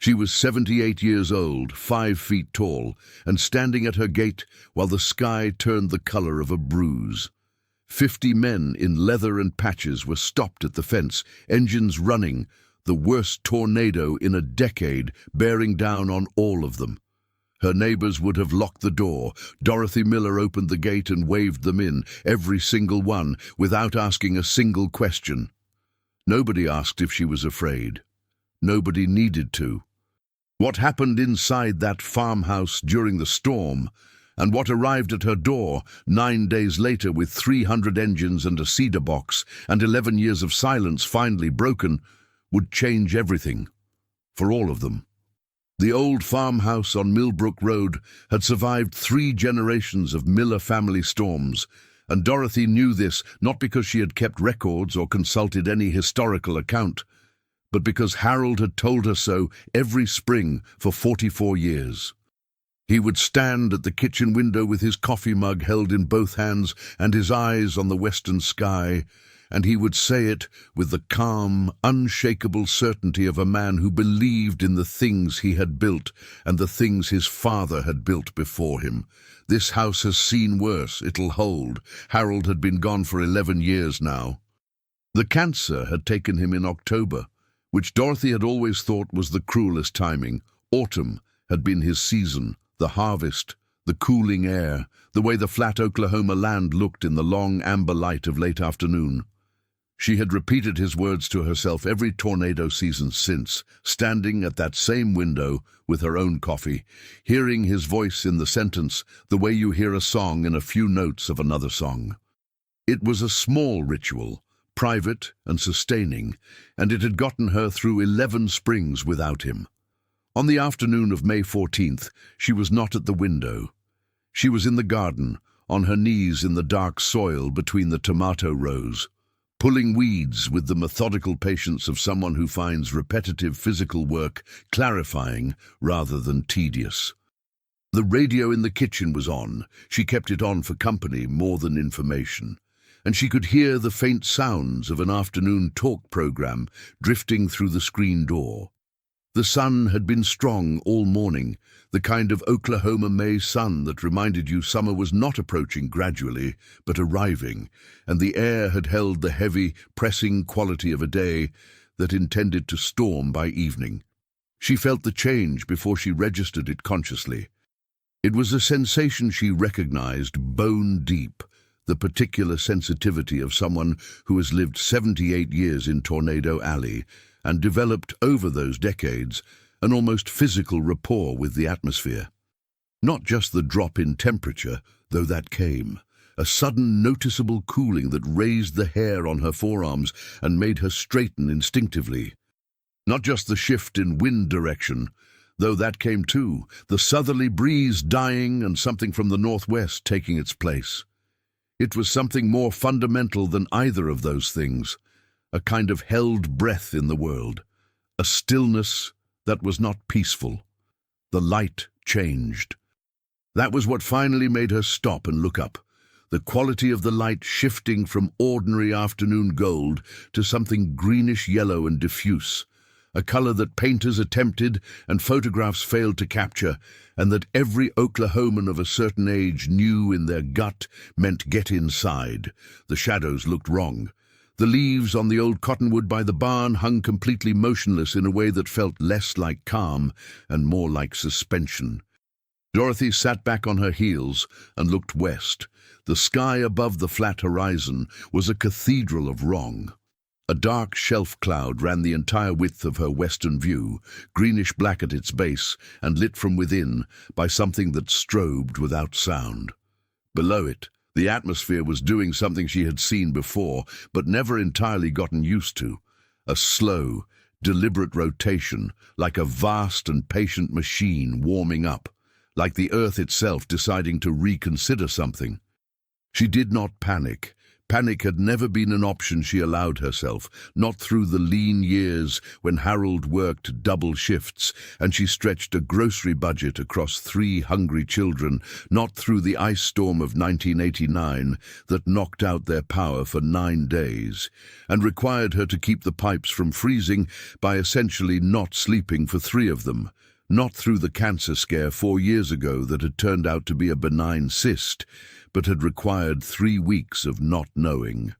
She was 78 years old, 5 feet tall, and standing at her gate while the sky turned the color of a bruise. 50 men in leather and patches were stopped at the fence, engines running, the worst tornado in a decade bearing down on all of them. Her neighbors would have locked the door. Dorothy Miller opened the gate and waved them in, every single one, without asking a single question. Nobody asked if she was afraid. Nobody needed to. What happened inside that farmhouse during the storm, and what arrived at her door 9 days later with 300 engines and a cedar box and 11 years of silence finally broken, would change everything. For all of them. The old farmhouse on Millbrook Road had survived 3 generations of Miller family storms, and Dorothy knew this not because she had kept records or consulted any historical account, but because Harold had told her so every spring for 44 years. He would stand at the kitchen window with his coffee mug held in both hands and his eyes on the western sky, and he would say it with the calm, unshakable certainty of a man who believed in the things he had built and the things his father had built before him. This house has seen worse, it'll hold. Harold had been gone for 11 years now. The cancer had taken him in October, which Dorothy had always thought was the cruelest timing. Autumn had been his season, the harvest, the cooling air, the way the flat Oklahoma land looked in the long amber light of late afternoon. She had repeated his words to herself every tornado season since, standing at that same window with her own coffee, hearing his voice in the sentence the way you hear a song in a few notes of another song. It was a small ritual, private and sustaining, and it had gotten her through 11 springs without him. On the afternoon of May 14th, she was not at the window. She was in the garden, on her knees in the dark soil between the tomato rows, pulling weeds with the methodical patience of someone who finds repetitive physical work clarifying rather than tedious. The radio in the kitchen was on. She kept it on for company more than information, and she could hear the faint sounds of an afternoon talk program drifting through the screen door. The sun had been strong all morning, the kind of Oklahoma May sun that reminded you summer was not approaching gradually, but arriving, and the air had held the heavy, pressing quality of a day that intended to storm by evening. She felt the change before she registered it consciously. It was a sensation she recognized bone deep, the particular sensitivity of someone who has lived 78 years in Tornado Alley, and developed over those decades an almost physical rapport with the atmosphere. Not just the drop in temperature, though that came, a sudden noticeable cooling that raised the hair on her forearms and made her straighten instinctively. Not just the shift in wind direction, though that came too, the southerly breeze dying and something from the northwest taking its place. It was something more fundamental than either of those things, a kind of held breath in the world, a stillness that was not peaceful. The light changed. That was what finally made her stop and look up, the quality of the light shifting from ordinary afternoon gold to something greenish-yellow and diffuse, a color that painters attempted and photographs failed to capture, and that every Oklahoman of a certain age knew in their gut meant get inside. The shadows looked wrong. The leaves on the old cottonwood by the barn hung completely motionless in a way that felt less like calm and more like suspension. Dorothy sat back on her heels and looked west. The sky above the flat horizon was a cathedral of wrong. A dark shelf cloud ran the entire width of her western view, greenish-black at its base and lit from within by something that strobed without sound. Below it, the atmosphere was doing something she had seen before, but never entirely gotten used to. A slow, deliberate rotation, like a vast and patient machine warming up, like the earth itself deciding to reconsider something. She did not panic. Panic had never been an option she allowed herself, not through the lean years when Harold worked double shifts and she stretched a grocery budget across 3 hungry children, not through the ice storm of 1989 that knocked out their power for 9 days and required her to keep the pipes from freezing by essentially not sleeping for 3 of them, not through the cancer scare 4 years ago that had turned out to be a benign cyst, but had required 3 weeks of not knowing.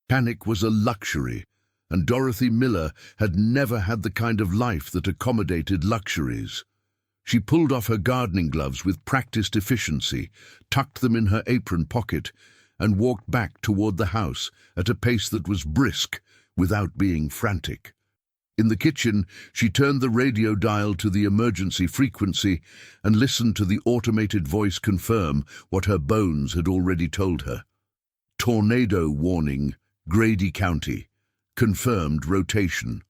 Panic was a luxury, and Dorothy Miller had never had the kind of life that accommodated luxuries. She pulled off her gardening gloves with practiced efficiency, tucked them in her apron pocket, and walked back toward the house at a pace that was brisk without being frantic. In the kitchen, she turned the radio dial to the emergency frequency and listened to the automated voice confirm what her bones had already told her. Tornado warning, Grady County. Confirmed rotation.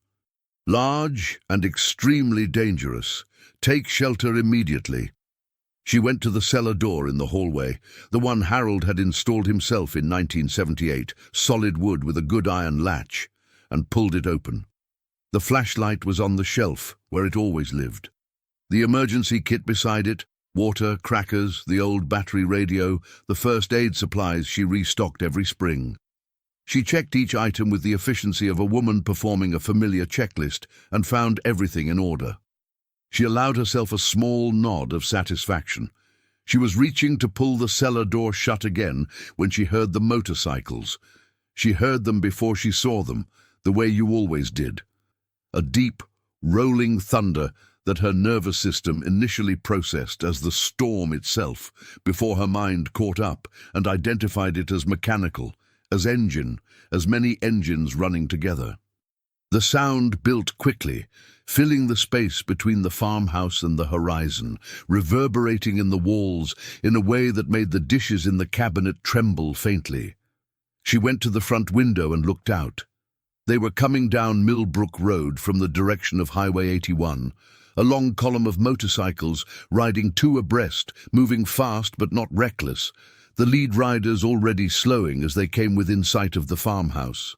Large and extremely dangerous. Take shelter immediately. She went to the cellar door in the hallway, the one Harold had installed himself in 1978, solid wood with a good iron latch, and pulled it open. The flashlight was on the shelf, where it always lived. The emergency kit beside it, water, crackers, the old battery radio, the first aid supplies she restocked every spring. She checked each item with the efficiency of a woman performing a familiar checklist and found everything in order. She allowed herself a small nod of satisfaction. She was reaching to pull the cellar door shut again when she heard the motorcycles. She heard them before she saw them, the way you always did. A deep, rolling thunder that her nervous system initially processed as the storm itself before her mind caught up and identified it as mechanical, as engine, as many engines running together. The sound built quickly, filling the space between the farmhouse and the horizon, reverberating in the walls in a way that made the dishes in the cabinet tremble faintly. She went to the front window and looked out. They were coming down Millbrook Road from the direction of Highway 81, a long column of motorcycles riding 2 abreast, moving fast but not reckless, the lead riders already slowing as they came within sight of the farmhouse.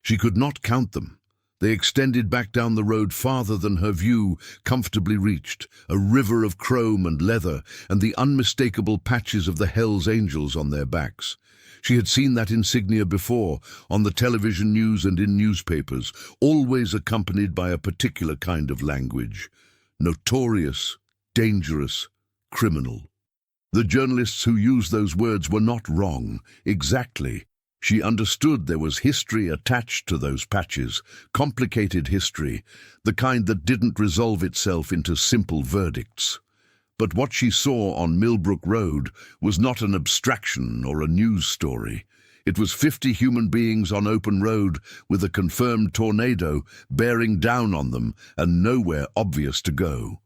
She could not count them. They extended back down the road farther than her view comfortably reached, a river of chrome and leather and the unmistakable patches of the Hells Angels on their backs. She had seen that insignia before, on the television news and in newspapers, always accompanied by a particular kind of language. Notorious, dangerous, criminal. The journalists who used those words were not wrong, exactly. She understood there was history attached to those patches, complicated history, the kind that didn't resolve itself into simple verdicts. But what she saw on Millbrook Road was not an abstraction or a news story. It was 50 human beings on open road with a confirmed tornado bearing down on them and nowhere obvious to go.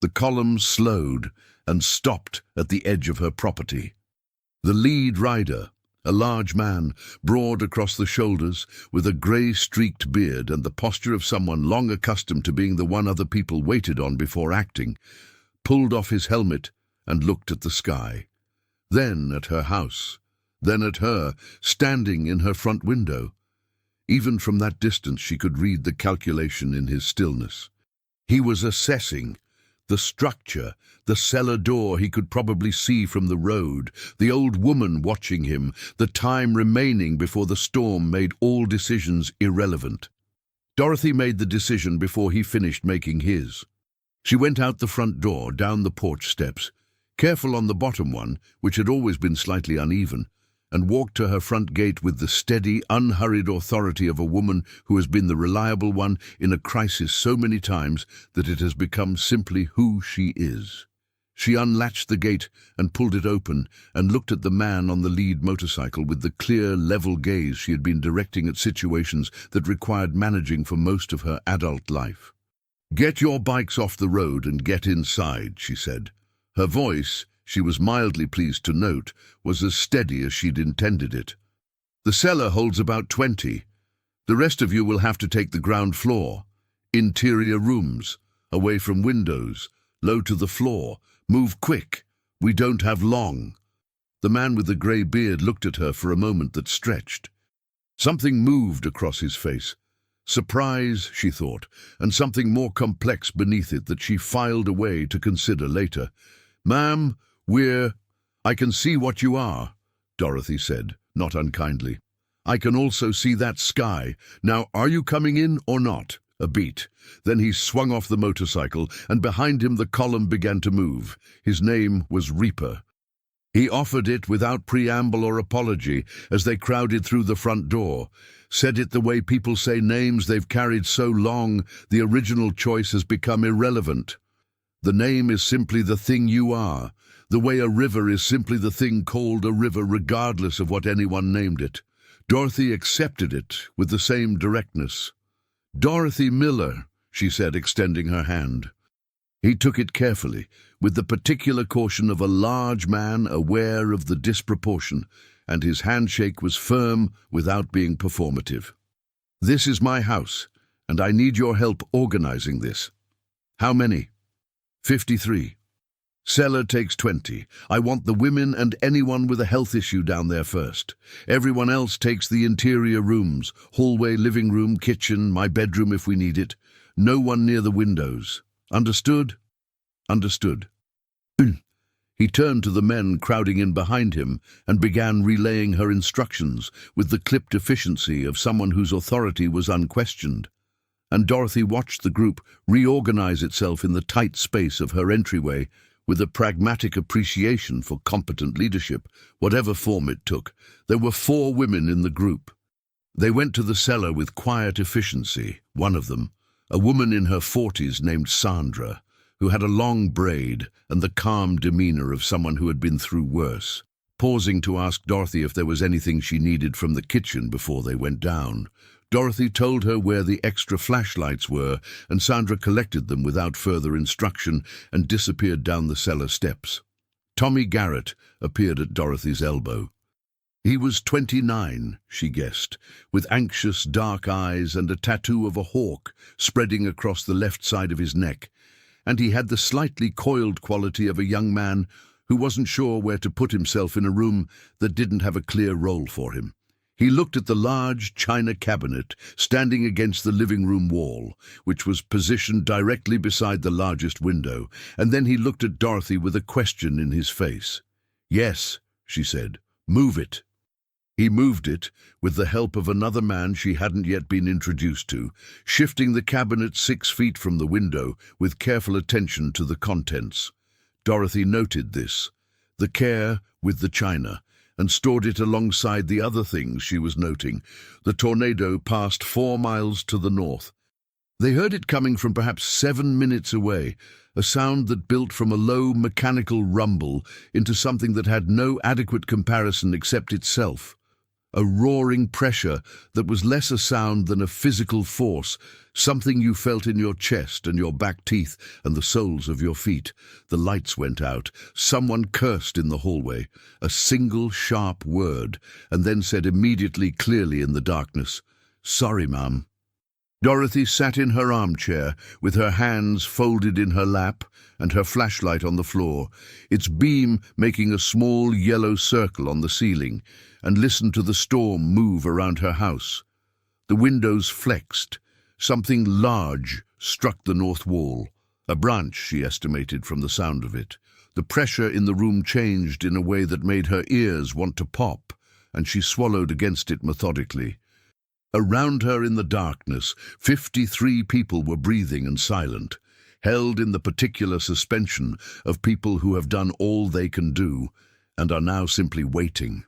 The column slowed and stopped at the edge of her property. The lead rider, a large man, broad across the shoulders, with a grey-streaked beard and the posture of someone long accustomed to being the one other people waited on before acting, pulled off his helmet and looked at the sky, then at her house, then at her, standing in her front window. Even from that distance she could read the calculation in his stillness. He was assessing the structure, the cellar door he could probably see from the road, the old woman watching him, the time remaining before the storm made all decisions irrelevant. Dorothy made the decision before he finished making his. She went out the front door, down the porch steps, careful on the bottom one, which had always been slightly uneven, and walked to her front gate with the steady, unhurried authority of a woman who has been the reliable one in a crisis so many times that it has become simply who she is. She unlatched the gate and pulled it open and looked at the man on the lead motorcycle with the clear, level gaze she had been directing at situations that required managing for most of her adult life. "Get your bikes off the road and get inside," she said. Her voice, she was mildly pleased to note, was as steady as she'd intended it. "The cellar holds about 20. The rest of you will have to take the ground floor. Interior rooms, away from windows, low to the floor. Move quick. We don't have long." The man with the grey beard looked at her for a moment that stretched. Something moved across his face. Surprise, she thought, and something more complex beneath it that she filed away to consider later. "Ma'am, I can see what you are," Dorothy said, not unkindly. "I can also see that sky. Now, are you coming in or not?" A beat. Then he swung off the motorcycle, and behind him the column began to move. His name was Reaper. He offered it without preamble or apology as they crowded through the front door. Said it the way people say names they've carried so long, the original choice has become irrelevant. The name is simply the thing you are, the way a river is simply the thing called a river regardless of what anyone named it. Dorothy accepted it with the same directness. "Dorothy Miller," she said, extending her hand. He took it carefully, with the particular caution of a large man aware of the disproportion, and his handshake was firm without being performative. "This is my house, and I need your help organizing this." "How many?" 53. "Cellar takes 20. I want the women and anyone with a health issue down there first. Everyone else takes the interior rooms, hallway, living room, kitchen, my bedroom if we need it. No one near the windows. Understood?" "Understood." He turned to the men crowding in behind him and began relaying her instructions with the clipped efficiency of someone whose authority was unquestioned. And Dorothy watched the group reorganize itself in the tight space of her entryway with a pragmatic appreciation for competent leadership, whatever form it took. There were 4 women in the group. They went to the cellar with quiet efficiency. One of them, a woman in her 40s named Sandra, who had a long braid and the calm demeanor of someone who had been through worse, pausing to ask Dorothy if there was anything she needed from the kitchen before they went down. Dorothy told her where the extra flashlights were, and Sandra collected them without further instruction and disappeared down the cellar steps. Tommy Garrett appeared at Dorothy's elbow. He was 29, she guessed, with anxious dark eyes and a tattoo of a hawk spreading across the left side of his neck, and he had the slightly coiled quality of a young man who wasn't sure where to put himself in a room that didn't have a clear role for him. He looked at the large china cabinet standing against the living room wall, which was positioned directly beside the largest window, and then he looked at Dorothy with a question in his face. "Yes," she said, "move it." He moved it, with the help of another man she hadn't yet been introduced to, shifting the cabinet 6 feet from the window with careful attention to the contents. Dorothy noted this, the care with the china, and stored it alongside the other things she was noting. The tornado passed 4 miles to the north. They heard it coming from perhaps 7 minutes away, a sound that built from a low mechanical rumble into something that had no adequate comparison except itself. A roaring pressure that was less a sound than a physical force, something you felt in your chest and your back teeth and the soles of your feet. The lights went out. Someone cursed in the hallway, a single sharp word, and then said immediately clearly in the darkness, "Sorry, ma'am." Dorothy sat in her armchair with her hands folded in her lap and her flashlight on the floor, its beam making a small yellow circle on the ceiling, and listened to the storm move around her house. The windows flexed. Something large struck the north wall. A branch, she estimated from the sound of it. The pressure in the room changed in a way that made her ears want to pop, and she swallowed against it methodically. Around her in the darkness, 53 people were breathing and silent, held in the particular suspension of people who have done all they can do and are now simply waiting.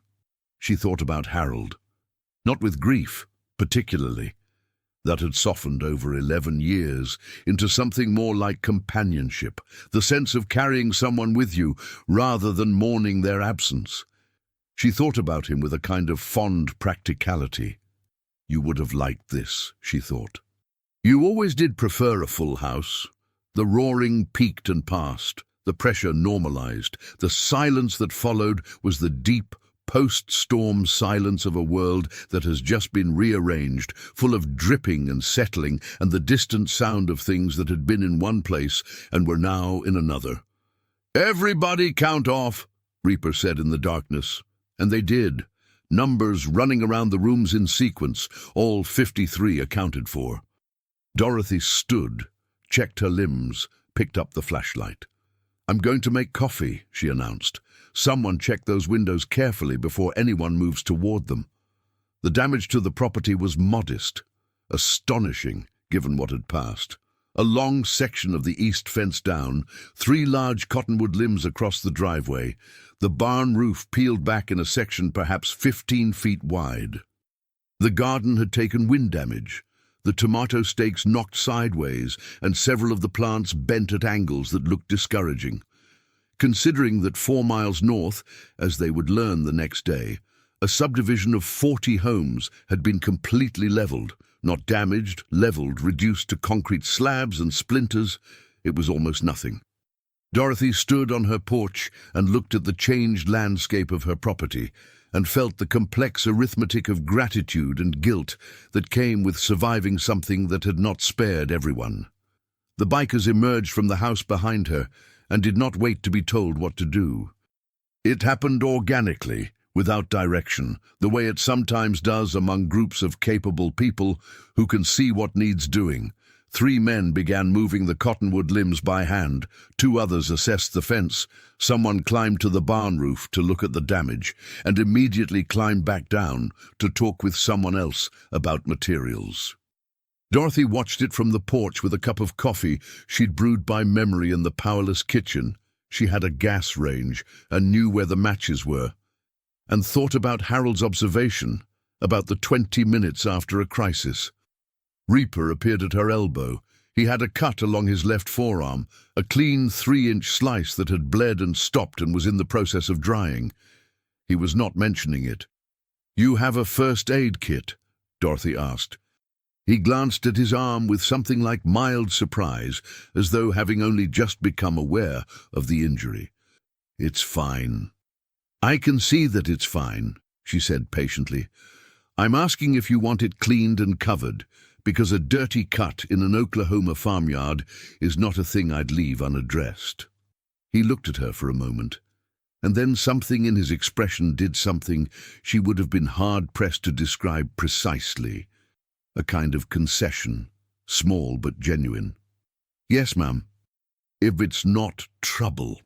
She thought about Harold, not with grief, particularly. That had softened over 11 years into something more like companionship, the sense of carrying someone with you rather than mourning their absence. She thought about him with a kind of fond practicality. You would have liked this, she thought. You always did prefer a full house. The roaring peaked and passed, the pressure normalized. The silence that followed was the deep, post-storm silence of a world that has just been rearranged, full of dripping and settling and the distant sound of things that had been in one place and were now in another. "Everybody count off," Reaper said in the darkness. And they did. Numbers running around the rooms in sequence, all 53 accounted for. Dorothy stood, checked her limbs, picked up the flashlight. "I'm going to make coffee," she announced. "Someone check those windows carefully before anyone moves toward them." The damage to the property was modest, astonishing given what had passed. A long section of the east fence down, 3 large cottonwood limbs across the driveway, the barn roof peeled back in a section perhaps 15 feet wide. The garden had taken wind damage, the tomato stakes knocked sideways, and several of the plants bent at angles that looked discouraging. Considering that 4 miles north, as they would learn the next day, a subdivision of 40 homes had been completely leveled, not damaged, leveled, reduced to concrete slabs and splinters, it was almost nothing. Dorothy stood on her porch and looked at the changed landscape of her property and felt the complex arithmetic of gratitude and guilt that came with surviving something that had not spared everyone. The bikers emerged from the house behind her and did not wait to be told what to do. It happened organically, without direction, the way it sometimes does among groups of capable people who can see what needs doing. 3 men began moving the cottonwood limbs by hand. 2 others assessed the fence. Someone climbed to the barn roof to look at the damage and immediately climbed back down to talk with someone else about materials. Dorothy watched it from the porch with a cup of coffee she'd brewed by memory in the powerless kitchen. She had a gas range and knew where the matches were, and thought about Harold's observation, about the 20 minutes after a crisis. Reaper appeared at her elbow. He had a cut along his left forearm, a clean 3-inch slice that had bled and stopped and was in the process of drying. He was not mentioning it. "You have a first aid kit?" Dorothy asked. He glanced at his arm with something like mild surprise, as though having only just become aware of the injury. "It's fine." "I can see that it's fine," she said patiently. "I'm asking if you want it cleaned and covered, because a dirty cut in an Oklahoma farmyard is not a thing I'd leave unaddressed." He looked at her for a moment, and then something in his expression did something she would have been hard-pressed to describe precisely. A kind of concession, small but genuine. "Yes, ma'am. If it's not trouble."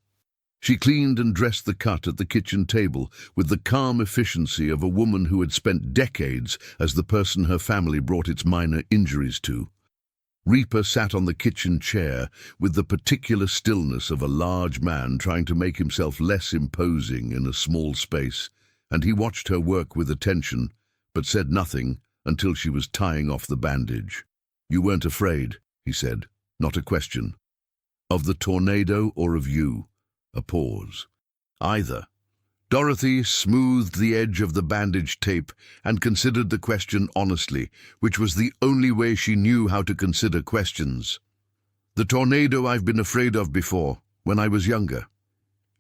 She cleaned and dressed the cut at the kitchen table with the calm efficiency of a woman who had spent decades as the person her family brought its minor injuries to. Reaper sat on the kitchen chair with the particular stillness of a large man trying to make himself less imposing in a small space, and he watched her work with attention, but said nothing until she was tying off the bandage. "You weren't afraid," he said, "not a question. Of the tornado or of you?" A pause. "Either." Dorothy smoothed the edge of the bandage tape and considered the question honestly, which was the only way she knew how to consider questions. "The tornado I've been afraid of before, when I was younger.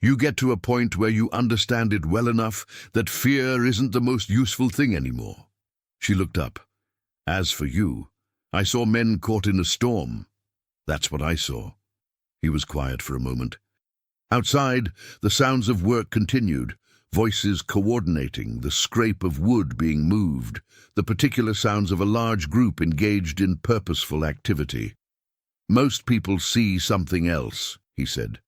You get to a point where you understand it well enough that fear isn't the most useful thing anymore." She looked up. "As for you, I saw men caught in a storm. That's what I saw." He was quiet for a moment. Outside, the sounds of work continued, voices coordinating, the scrape of wood being moved, the particular sounds of a large group engaged in purposeful activity. "Most people see something else," he said.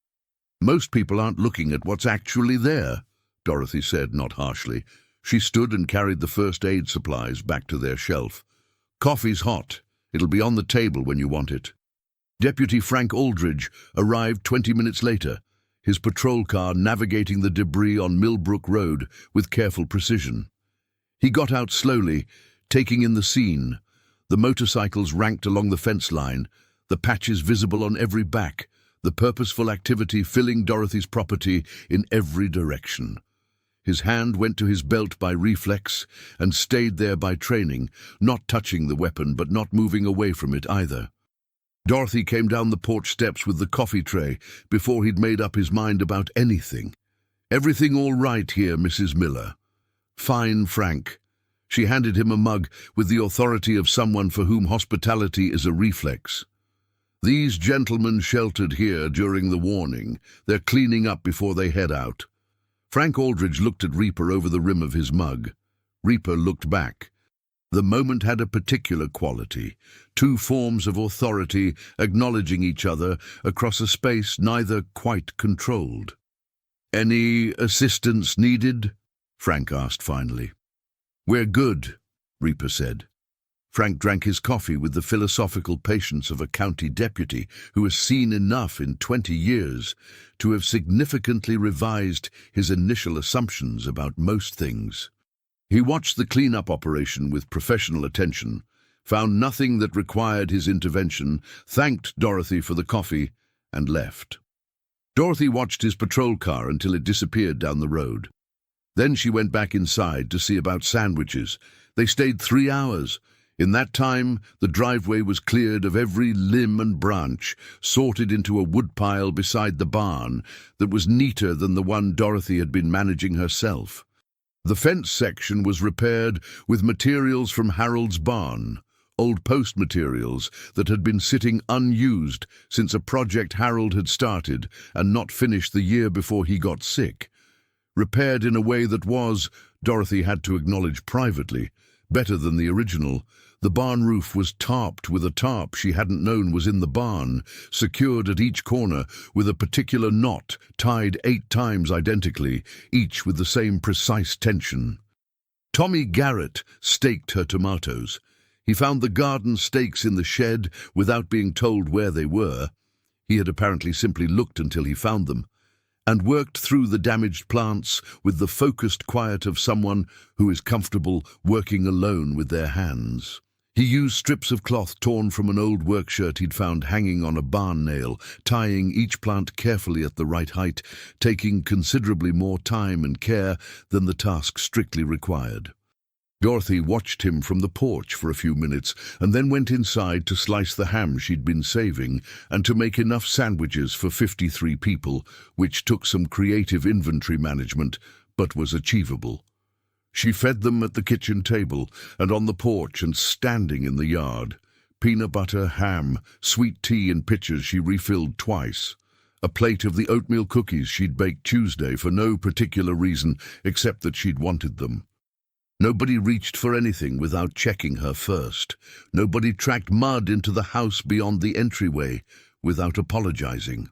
"Most people aren't looking at what's actually there," Dorothy said, not harshly. She stood and carried the first aid supplies back to their shelf. "Coffee's hot. It'll be on the table when you want it." Deputy Frank Aldridge arrived 20 minutes later, his patrol car navigating the debris on Millbrook Road with careful precision. He got out slowly, taking in the scene, the motorcycles ranked along the fence line, the patches visible on every back, the purposeful activity filling Dorothy's property in every direction. His hand went to his belt by reflex and stayed there by training, not touching the weapon but not moving away from it either. Dorothy came down the porch steps with the coffee tray before he'd made up his mind about anything. "Everything all right here, Mrs. Miller?" "Fine, Frank." She handed him a mug with the authority of someone for whom hospitality is a reflex. "These gentlemen sheltered here during the warning. They're cleaning up before they head out." Frank Aldridge looked at Reaper over the rim of his mug. Reaper looked back. The moment had a particular quality, two forms of authority acknowledging each other across a space neither quite controlled. "Any assistance needed?" Frank asked finally. "We're good," Reaper said. Frank drank his coffee with the philosophical patience of a county deputy who has seen enough in 20 years to have significantly revised his initial assumptions about most things. He watched the cleanup operation with professional attention, found nothing that required his intervention, thanked Dorothy for the coffee, and left. Dorothy watched his patrol car until it disappeared down the road. Then she went back inside to see about sandwiches. They stayed 3 hours. In that time, the driveway was cleared of every limb and branch, sorted into a woodpile beside the barn that was neater than the one Dorothy had been managing herself. The fence section was repaired with materials from Harold's barn, old post materials that had been sitting unused since a project Harold had started and not finished the year before he got sick. Repaired in a way that was, Dorothy had to acknowledge privately, better than the original. The barn roof was tarped with a tarp she hadn't known was in the barn, secured at each corner with a particular knot tied 8 times identically, each with the same precise tension. Tommy Garrett staked her tomatoes. He found the garden stakes in the shed without being told where they were. He had apparently simply looked until he found them, and worked through the damaged plants with the focused quiet of someone who is comfortable working alone with their hands. He used strips of cloth torn from an old work shirt he'd found hanging on a barn nail, tying each plant carefully at the right height, taking considerably more time and care than the task strictly required. Dorothy watched him from the porch for a few minutes and then went inside to slice the ham she'd been saving and to make enough sandwiches for 53 people, which took some creative inventory management, but was achievable. She fed them at the kitchen table and on the porch and standing in the yard. Peanut butter, ham, sweet tea in pitchers she refilled twice. A plate of the oatmeal cookies she'd baked Tuesday for no particular reason except that she'd wanted them. Nobody reached for anything without checking her first. Nobody tracked mud into the house beyond the entryway without apologizing.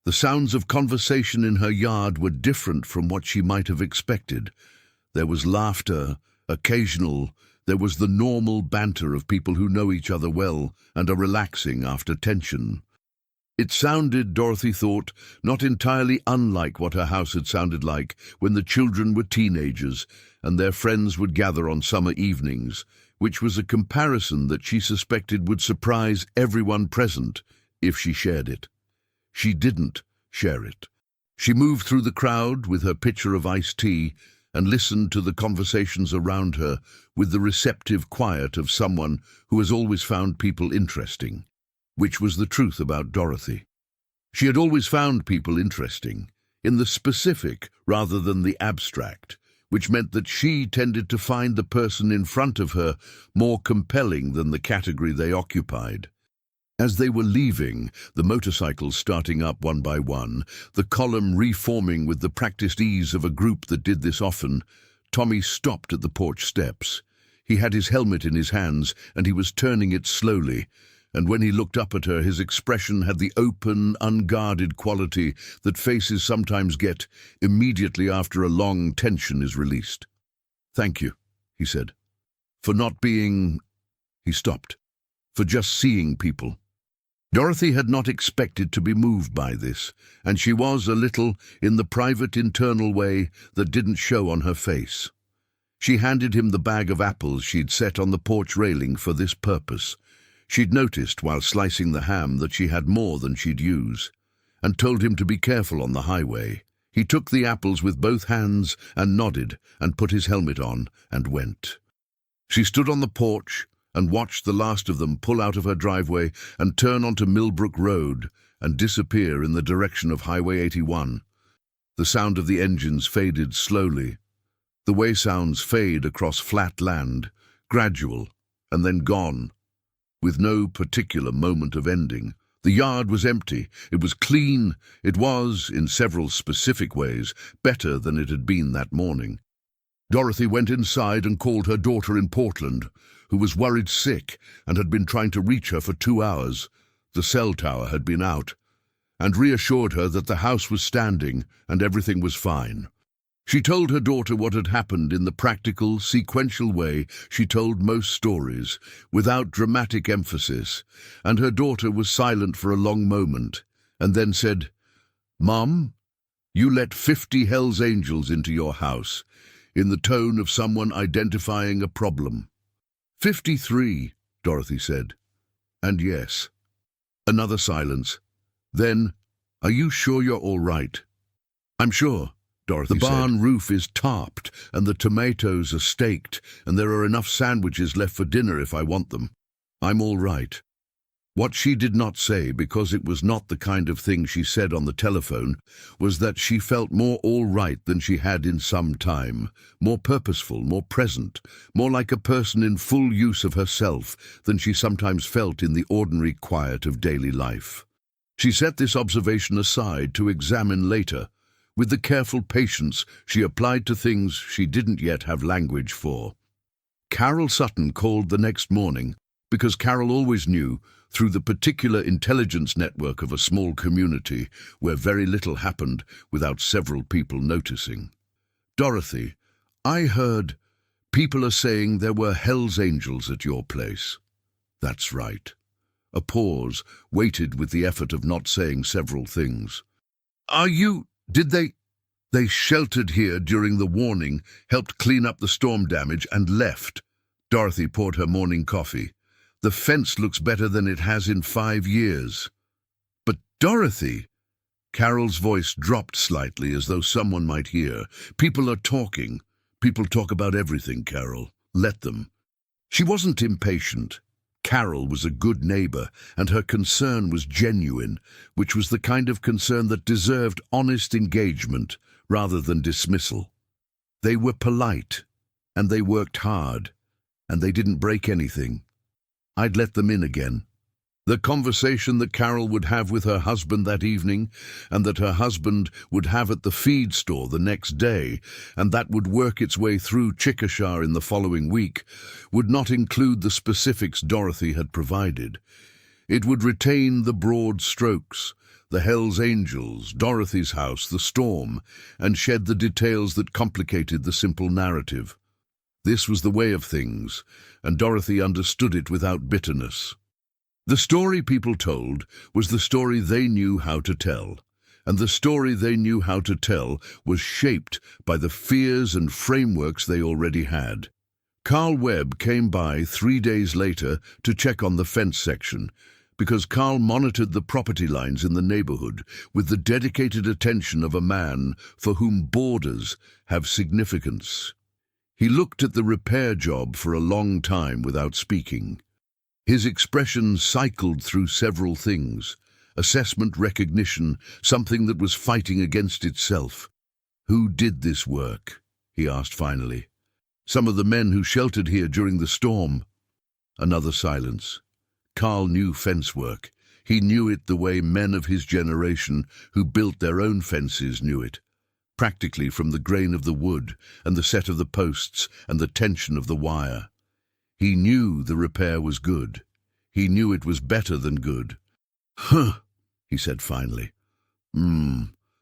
The sounds of conversation in her yard were different from what she might have expected. There was laughter, occasional. There was the normal banter of people who know each other well and are relaxing after tension. It sounded, Dorothy thought, not entirely unlike what her house had sounded like when the children were teenagers and their friends would gather on summer evenings, which was a comparison that she suspected would surprise everyone present if she shared it. She didn't share it. She moved through the crowd with her pitcher of iced tea and listened to the conversations around her with the receptive quiet of someone who has always found people interesting, which was the truth about Dorothy. She had always found people interesting, in the specific rather than the abstract, which meant that she tended to find the person in front of her more compelling than the category they occupied. As they were leaving, the motorcycles starting up one by one, the column reforming with the practiced ease of a group that did this often, Tommy stopped at the porch steps. He had his helmet in his hands, and he was turning it slowly, and when he looked up at her, his expression had the open, unguarded quality that faces sometimes get immediately after a long tension is released. "Thank you," he said, "for not being—" He stopped. "For just seeing people." Dorothy had not expected to be moved by this, and she was a little in the private internal way that didn't show on her face. She handed him the bag of apples she'd set on the porch railing for this purpose. She'd noticed while slicing the ham that she had more than she'd use, and told him to be careful on the highway. He took the apples with both hands and nodded and put his helmet on and went. She stood on the porch and watched the last of them pull out of her driveway and turn onto Millbrook Road and disappear in the direction of Highway 81. The sound of the engines faded slowly. The way sounds fade across flat land, gradual, and then gone. With no particular moment of ending, The yard was empty. It was clean. It was, in several specific ways, better than it had been that morning. Dorothy went inside and called her daughter in Portland, who was worried sick and had been trying to reach her for 2 hours. The cell tower had been out, and reassured her that the house was standing and everything was fine. She told her daughter what had happened in the practical, sequential way she told most stories, without dramatic emphasis, and her daughter was silent for a long moment, and then said, "Mom, you let 50 Hell's Angels into your house," in the tone of someone identifying a problem. 53, Dorothy said. And yes. Another silence. Then, "Are you sure you're all right?" "I'm sure," Dorothy said. "The barn roof is tarped, and the tomatoes are staked, and there are enough sandwiches left for dinner if I want them. I'm all right." What she did not say, because it was not the kind of thing she said on the telephone, was that she felt more all right than she had in some time, more purposeful, more present, more like a person in full use of herself than she sometimes felt in the ordinary quiet of daily life. She set this observation aside to examine later, with the careful patience she applied to things she didn't yet have language for. Carol Sutton called the next morning, because Carol always knew, through the particular intelligence network of a small community where very little happened without several people noticing. "Dorothy, I heard people are saying there were Hell's Angels at your place." "That's right." A pause, weighted with the effort of not saying several things. Did they sheltered here during the warning, helped clean up the storm damage, and left." Dorothy poured her morning coffee. "The fence looks better than it has in 5 years." "But Dorothy," Carol's voice dropped slightly as though someone might hear. "People are talking. People talk about everything, Carol. Let them." She wasn't impatient. Carol was a good neighbor, and her concern was genuine, which was the kind of concern that deserved honest engagement rather than dismissal. They were polite, and they worked hard, and they didn't break anything. I'd let them in again. The conversation that Carol would have with her husband that evening, and that her husband would have at the feed store the next day, and that would work its way through Chickasha in the following week, would not include the specifics Dorothy had provided. It would retain the broad strokes, the Hell's Angels, Dorothy's house, the storm, and shed the details that complicated the simple narrative. This was the way of things, and Dorothy understood it without bitterness. The story people told was the story they knew how to tell, and the story they knew how to tell was shaped by the fears and frameworks they already had. Carl Webb came by 3 days later to check on the fence section, because Carl monitored the property lines in the neighborhood with the dedicated attention of a man for whom borders have significance. He looked at the repair job for a long time without speaking. His expression cycled through several things: assessment, recognition, something that was fighting against itself. "Who did this work?" he asked finally. "Some of the men who sheltered here during the storm." Another silence. Carl knew fence work. He knew it the way men of his generation who built their own fences knew it. Practically from the grain of the wood and the set of the posts and the tension of the wire. He knew the repair was good. He knew it was better than good. "Huh," he said finally.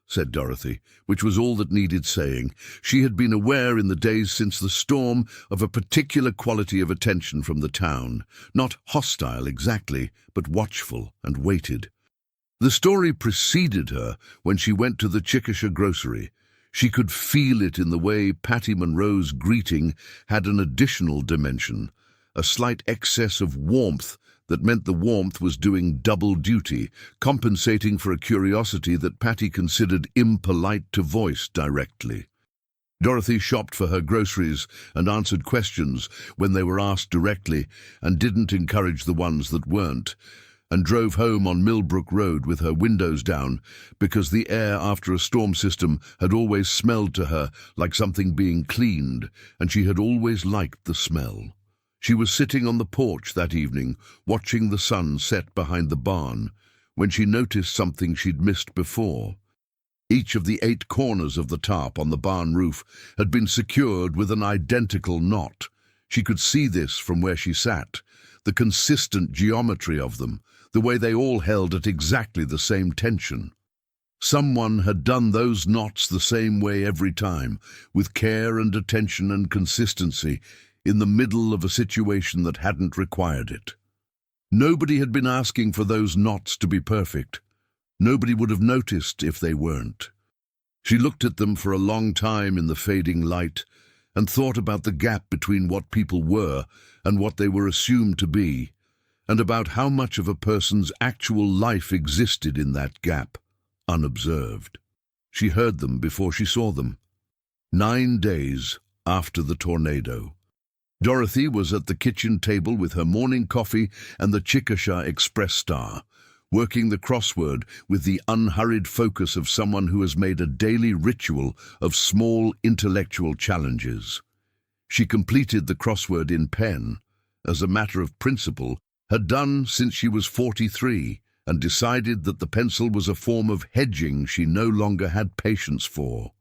Said Dorothy, which was all that needed saying. She had been aware in the days since the storm of a particular quality of attention from the town, not hostile exactly, but watchful and waited. The story preceded her when she went to the Chickasha grocery. She could feel it in the way Patty Monroe's greeting had an additional dimension, a slight excess of warmth that meant the warmth was doing double duty, compensating for a curiosity that Patty considered impolite to voice directly. Dorothy shopped for her groceries and answered questions when they were asked directly, and didn't encourage the ones that weren't, and drove home on Millbrook Road with her windows down, because the air after a storm system had always smelled to her like something being cleaned, and she had always liked the smell. She was sitting on the porch that evening, watching the sun set behind the barn, when she noticed something she'd missed before. Each of the 8 corners of the tarp on the barn roof had been secured with an identical knot. She could see this from where she sat, the consistent geometry of them, the way they all held at exactly the same tension. Someone had done those knots the same way every time, with care and attention and consistency, in the middle of a situation that hadn't required it. Nobody had been asking for those knots to be perfect. Nobody would have noticed if they weren't. She looked at them for a long time in the fading light and thought about the gap between what people were and what they were assumed to be, and about how much of a person's actual life existed in that gap, unobserved. She heard them before she saw them. 9 days after the tornado. Dorothy was at the kitchen table with her morning coffee and the Chickasha Express Star, working the crossword with the unhurried focus of someone who has made a daily ritual of small intellectual challenges. She completed the crossword in pen, as a matter of principle, had done since she was 43, and decided that the pencil was a form of hedging she no longer had patience for.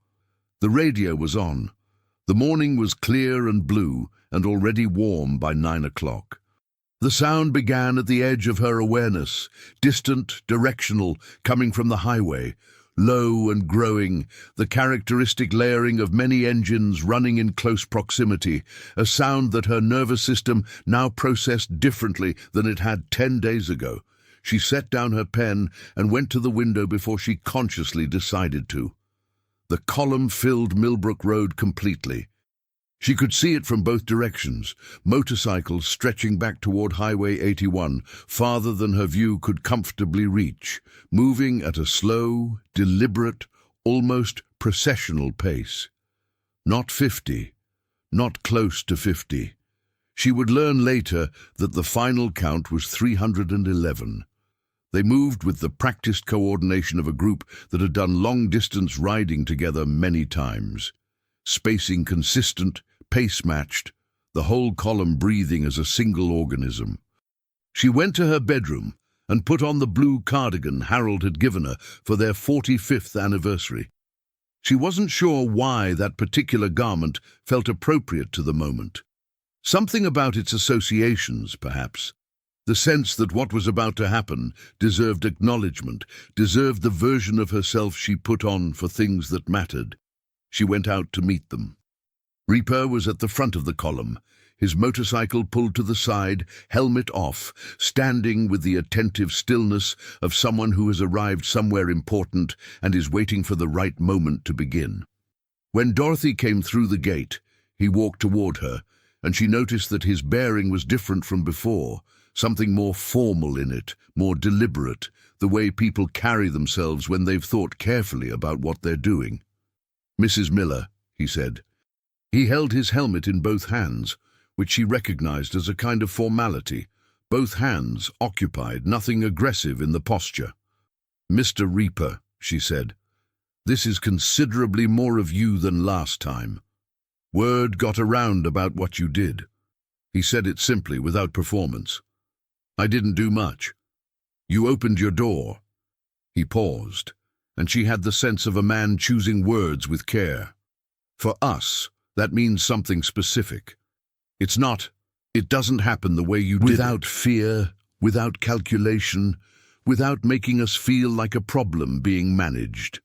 The radio was on. The morning was clear and blue, and already warm by 9 o'clock. The sound began at the edge of her awareness, distant, directional, coming from the highway, low and growing, the characteristic layering of many engines running in close proximity, a sound that her nervous system now processed differently than it had 10 days ago. She set down her pen and went to the window before she consciously decided to. The column filled Millbrook Road completely. She could see it from both directions, motorcycles stretching back toward Highway 81, farther than her view could comfortably reach, moving at a slow, deliberate, almost processional pace. Not 50, not close to 50. She would learn later that the final count was 311. They moved with the practiced coordination of a group that had done long-distance riding together many times. Spacing consistent, pace-matched, the whole column breathing as a single organism. She went to her bedroom and put on the blue cardigan Harold had given her for their 45th anniversary. She wasn't sure why that particular garment felt appropriate to the moment. Something about its associations, perhaps. The sense that what was about to happen deserved acknowledgement, deserved the version of herself she put on for things that mattered. She went out to meet them. Reaper was at the front of the column, his motorcycle pulled to the side, helmet off, standing with the attentive stillness of someone who has arrived somewhere important and is waiting for the right moment to begin. When Dorothy came through the gate, he walked toward her, and she noticed that his bearing was different from before, something more formal in it, more deliberate, the way people carry themselves when they've thought carefully about what they're doing. "Mrs. Miller," he said. He held his helmet in both hands, which she recognized as a kind of formality, both hands occupied, nothing aggressive in the posture. "Mr. Reaper," she said, "this is considerably more of you than last time. Word got around about what you did." He said it simply, without performance. "I didn't do much. You opened your door." He paused, and she had the sense of a man choosing words with care. "For us, that means something specific. It doesn't happen the way you did it. Without fear, without calculation, without making us feel like a problem being managed."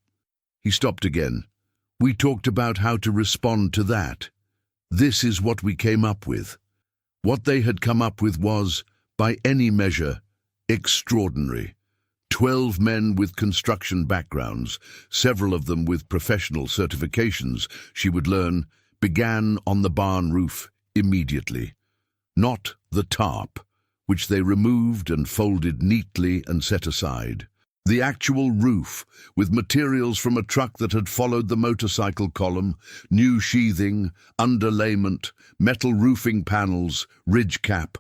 He stopped again. "We talked about how to respond to that. This is what we came up with." What they had come up with was, by any measure, extraordinary. 12 men with construction backgrounds, several of them with professional certifications, she would learn, began on the barn roof immediately. Not the tarp, which they removed and folded neatly and set aside. The actual roof, with materials from a truck that had followed the motorcycle column, new sheathing, underlayment, metal roofing panels, ridge cap,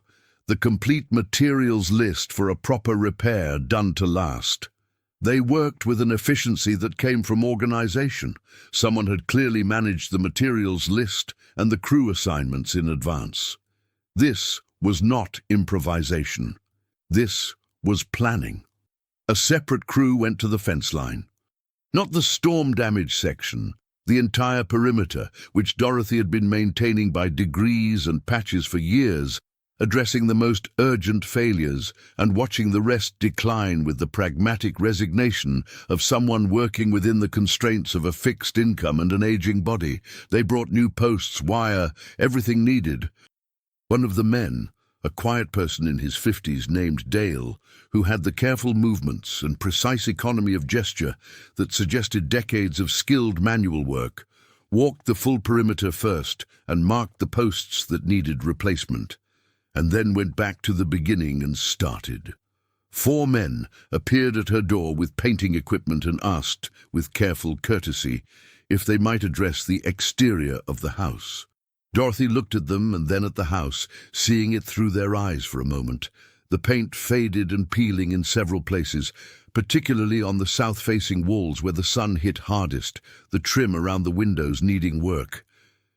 the complete materials list for a proper repair done to last. They worked with an efficiency that came from organization. Someone had clearly managed the materials list and the crew assignments in advance. This was not improvisation. This was planning. A separate crew went to the fence line. Not the storm-damaged section, the entire perimeter, which Dorothy had been maintaining by degrees and patches for years, addressing the most urgent failures and watching the rest decline with the pragmatic resignation of someone working within the constraints of a fixed income and an aging body. They brought new posts, wire, everything needed. One of the men, a quiet person in his 50s named Dale, who had the careful movements and precise economy of gesture that suggested decades of skilled manual work, walked the full perimeter first and marked the posts that needed replacement, and then went back to the beginning and started. 4 men appeared at her door with painting equipment and asked, with careful courtesy, if they might address the exterior of the house. Dorothy looked at them and then at the house, seeing it through their eyes for a moment. The paint faded and peeling in several places, particularly on the south-facing walls where the sun hit hardest, the trim around the windows needing work.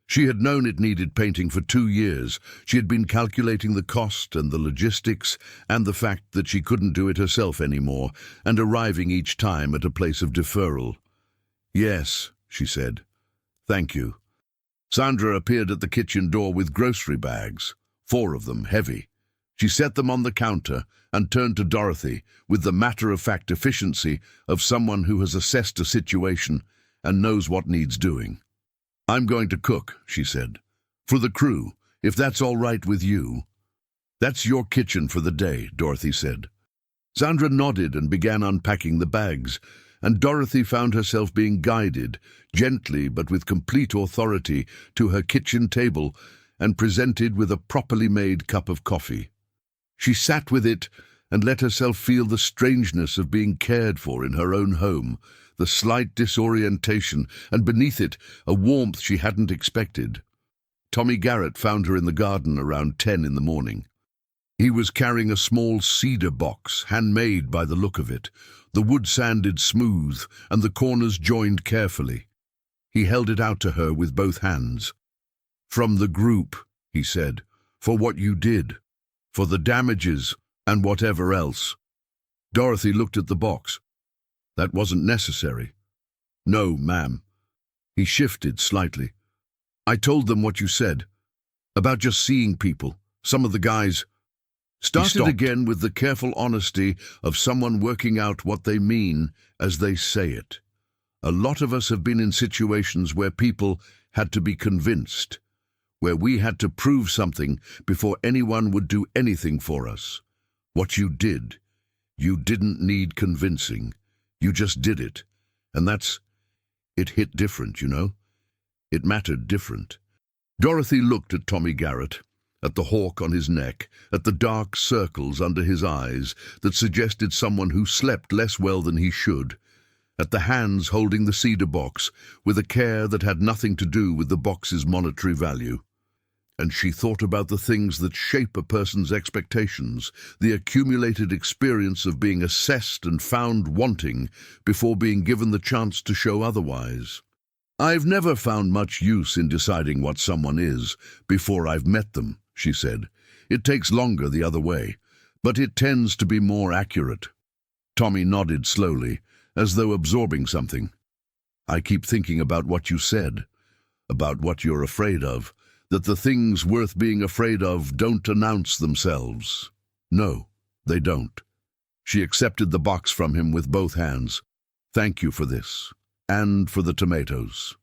She had known it needed painting for 2 years. She had been calculating the cost and the logistics and the fact that she couldn't do it herself anymore, and arriving each time at a place of deferral. "Yes," she said. "Thank you." Sandra appeared at the kitchen door with grocery bags, 4 of them, heavy. She set them on the counter and turned to Dorothy with the matter-of-fact efficiency of someone who has assessed a situation and knows what needs doing. "I'm going to cook," she said. "For the crew, if that's all right with you." "That's your kitchen for the day," Dorothy said. Sandra nodded and began unpacking the bags, and Dorothy found herself being guided, gently but with complete authority, to her kitchen table and presented with a properly made cup of coffee. She sat with it and let herself feel the strangeness of being cared for in her own home, the slight disorientation, and beneath it, a warmth she hadn't expected. Tommy Garrett found her in the garden around 10 in the morning. He was carrying a small cedar box, handmade by the look of it, the wood sanded smooth and the corners joined carefully. He held it out to her with both hands. "From the group," he said, "for what you did, for the damages and whatever else." Dorothy looked at the box. "That wasn't necessary." "No, ma'am." He shifted slightly. "I told them what you said, about just seeing people. Some of the guys—" Started again with the careful honesty of someone working out what they mean as they say it. "A lot of us have been in situations where people had to be convinced, where we had to prove something before anyone would do anything for us. What you did, you didn't need convincing. You just did it. And it hit different, you know? It mattered different." Dorothy looked at Tommy Garrett, at the hawk on his neck, at the dark circles under his eyes that suggested someone who slept less well than he should, at the hands holding the cedar box with a care that had nothing to do with the box's monetary value. And she thought about the things that shape a person's expectations, the accumulated experience of being assessed and found wanting before being given the chance to show otherwise. "I've never found much use in deciding what someone is before I've met them," she said. "It takes longer the other way, but it tends to be more accurate." Tommy nodded slowly, as though absorbing something. "I keep thinking about what you said, about what you're afraid of, that the things worth being afraid of don't announce themselves." "No, they don't." She accepted the box from him with both hands. "Thank you for this, and for the tomatoes."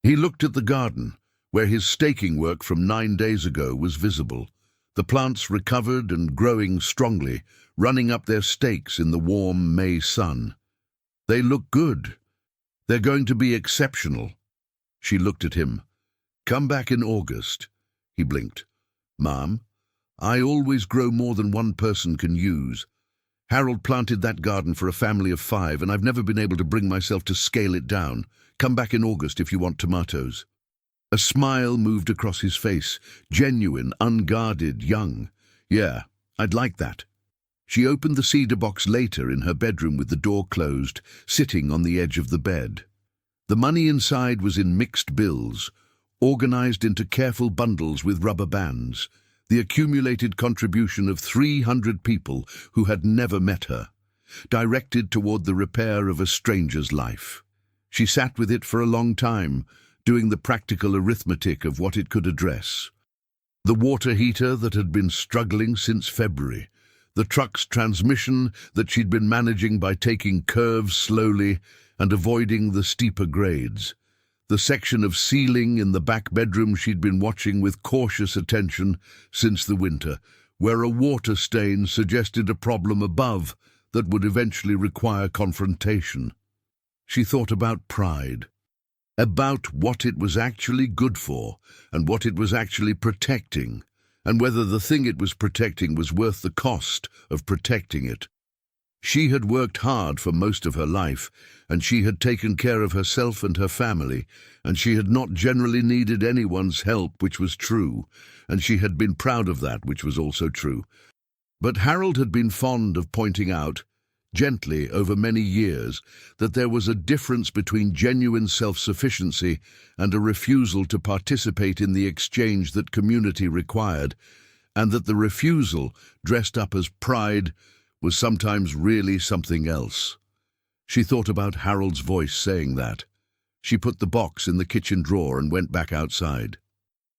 He looked at the garden, where his staking work from 9 days ago was visible. The plants recovered and growing strongly, running up their stakes in the warm May sun. "They look good. They're going to be exceptional." She looked at him. "Come back in August." He blinked. "Ma'am, I always grow more than one person can use. Harold planted that garden for a family of 5, and I've never been able to bring myself to scale it down. Come back in August if you want tomatoes." A smile moved across his face, genuine, unguarded, young. "Yeah, I'd like that." She opened the cedar box later in her bedroom with the door closed, sitting on the edge of the bed. The money inside was in mixed bills, organized into careful bundles with rubber bands, the accumulated contribution of 300 people who had never met her. directed toward the repair of a stranger's life. She sat with it for a long time, doing the practical arithmetic of what it could address. The water heater that had been struggling since February, the truck's transmission that she'd been managing by taking curves slowly and avoiding the steeper grades, the section of ceiling in the back bedroom she'd been watching with cautious attention since the winter, where a water stain suggested a problem above that would eventually require confrontation. She thought about pride, about what it was actually good for and what it was actually protecting, and whether the thing it was protecting was worth the cost of protecting it. She had worked hard for most of her life, and she had taken care of herself and her family, and she had not generally needed anyone's help, which was true, and she had been proud of that, which was also true. But Harold had been fond of pointing out, gently over many years, that there was a difference between genuine self-sufficiency and a refusal to participate in the exchange that community required, and that the refusal, dressed up as pride, was sometimes really something else. She thought about Harold's voice saying that. She put the box in the kitchen drawer and went back outside.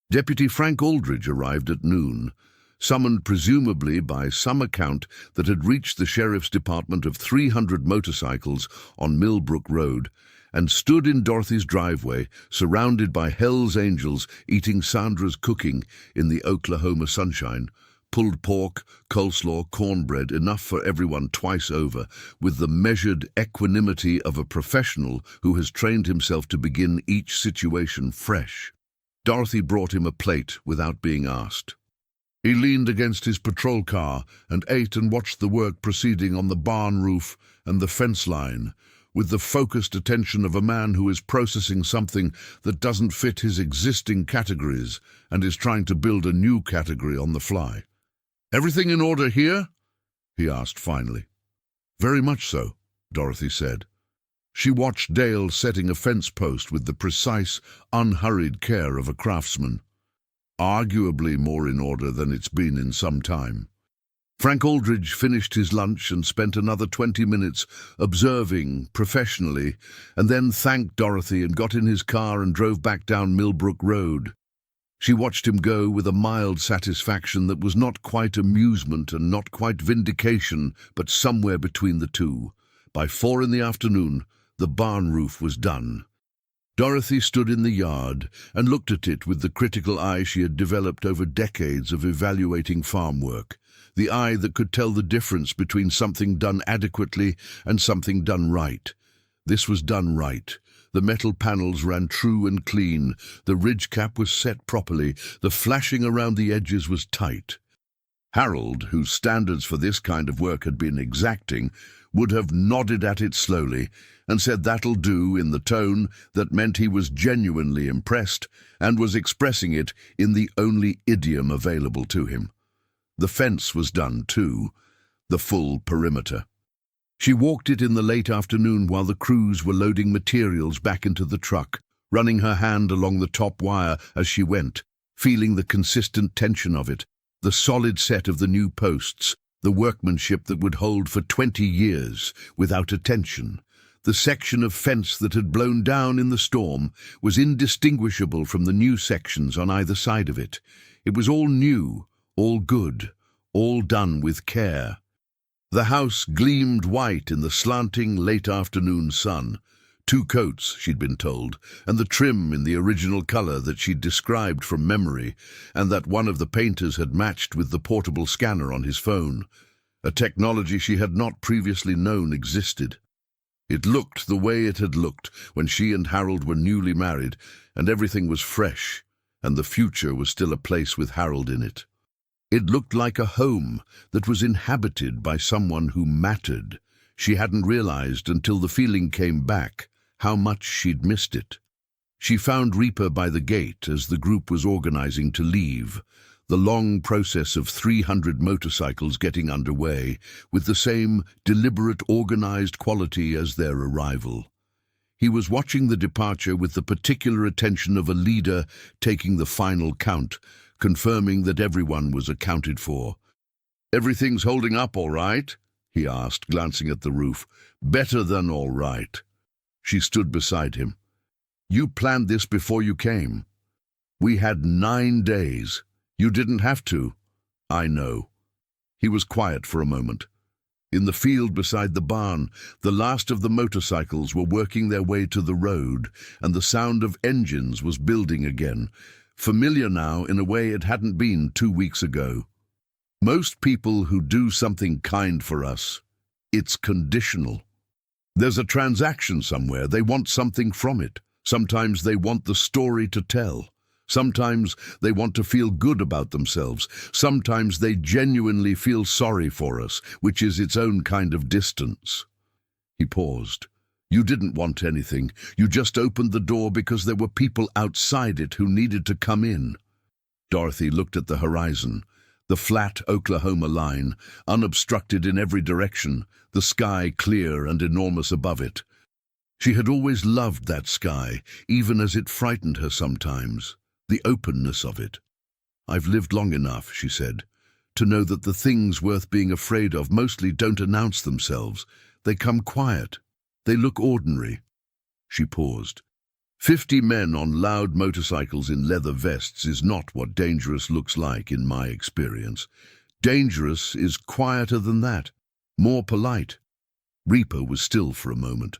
Deputy Frank Aldridge arrived at noon, summoned presumably by some account that had reached the sheriff's department of 300 motorcycles on Millbrook Road, and stood in Dorothy's driveway, surrounded by Hell's Angels eating Sandra's cooking in the Oklahoma sunshine. Pulled pork, coleslaw, cornbread, enough for everyone twice over, with the measured equanimity of a professional who has trained himself to begin each situation fresh. Dorothy brought him a plate without being asked. He leaned against his patrol car and ate and watched the work proceeding on the barn roof and the fence line, with the focused attention of a man who is processing something that doesn't fit his existing categories and is trying to build a new category on the fly. "Everything in order here?" he asked finally. "Very much so," Dorothy said. She watched Dale setting a fence post with the precise, unhurried care of a craftsman. Arguably more in order than it's been in some time. Frank Aldridge finished his lunch and spent another 20 minutes observing professionally, and then thanked Dorothy and got in his car and drove back down Millbrook Road. She watched him go with a mild satisfaction that was not quite amusement and not quite vindication, but somewhere between the two. By 4 in the afternoon, the barn roof was done. Dorothy stood in the yard and looked at it with the critical eye she had developed over decades of evaluating farm work, the eye that could tell the difference between something done adequately and something done right. This was done right. The metal panels ran true and clean, the ridge cap was set properly, the flashing around the edges was tight. Harold, whose standards for this kind of work had been exacting, would have nodded at it slowly and said that'll do in the tone that meant he was genuinely impressed and was expressing it in the only idiom available to him. The fence was done too, the full perimeter. She walked it in the late afternoon while the crews were loading materials back into the truck, running her hand along the top wire as she went, feeling the consistent tension of it, the solid set of the new posts, the workmanship that would hold for 20 years without a tension. The section of fence that had blown down in the storm was indistinguishable from the new sections on either side of it. It was all new, all good, all done with care. The house gleamed white in the slanting late afternoon sun. 2 coats, she'd been told, and the trim in the original color that she'd described from memory, and that one of the painters had matched with the portable scanner on his phone, a technology she had not previously known existed. It looked the way it had looked when she and Harold were newly married, and everything was fresh, and the future was still a place with Harold in it. It looked like a home that was inhabited by someone who mattered. She hadn't realized until the feeling came back how much she'd missed it. She found Reaper by the gate as the group was organizing to leave, the long process of 300 motorcycles getting underway with the same deliberate, organized quality as their arrival. He was watching the departure with the particular attention of a leader taking the final count, confirming that everyone was accounted for. "Everything's holding up all right?" he asked, glancing at the roof. Better than all right. She stood beside him. You planned this before you came. We had 9 days. You didn't have to. I know. He was quiet for a moment. In the field beside the barn, the last of the motorcycles were working their way to the road, and the sound of engines was building again, familiar now in a way it hadn't been 2 weeks ago. Most people who do something kind for us, it's conditional. There's a transaction somewhere. They want something from it. Sometimes they want the story to tell. Sometimes they want to feel good about themselves. Sometimes they genuinely feel sorry for us, which is its own kind of distance. He paused. You didn't want anything. You just opened the door because there were people outside it who needed to come in. Dorothy looked at the horizon. The flat Oklahoma line, unobstructed in every direction, the sky clear and enormous above it. She had always loved that sky, even as it frightened her sometimes. The openness of it. I've lived long enough, she said, to know that the things worth being afraid of mostly don't announce themselves. They come quiet. They look ordinary. She paused. 50 men on loud motorcycles in leather vests is not what dangerous looks like in my experience. Dangerous is quieter than that, more polite. Reaper was still for a moment.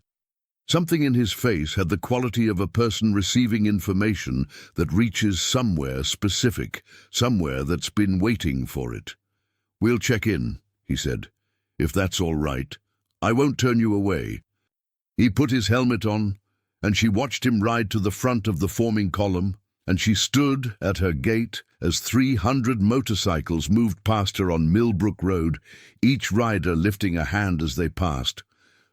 Something in his face had the quality of a person receiving information that reaches somewhere specific, somewhere that's been waiting for it. We'll check in, he said, if that's all right. I won't turn you away. He put his helmet on, and she watched him ride to the front of the forming column, and she stood at her gate as 300 motorcycles moved past her on Millbrook Road, each rider lifting a hand as they passed.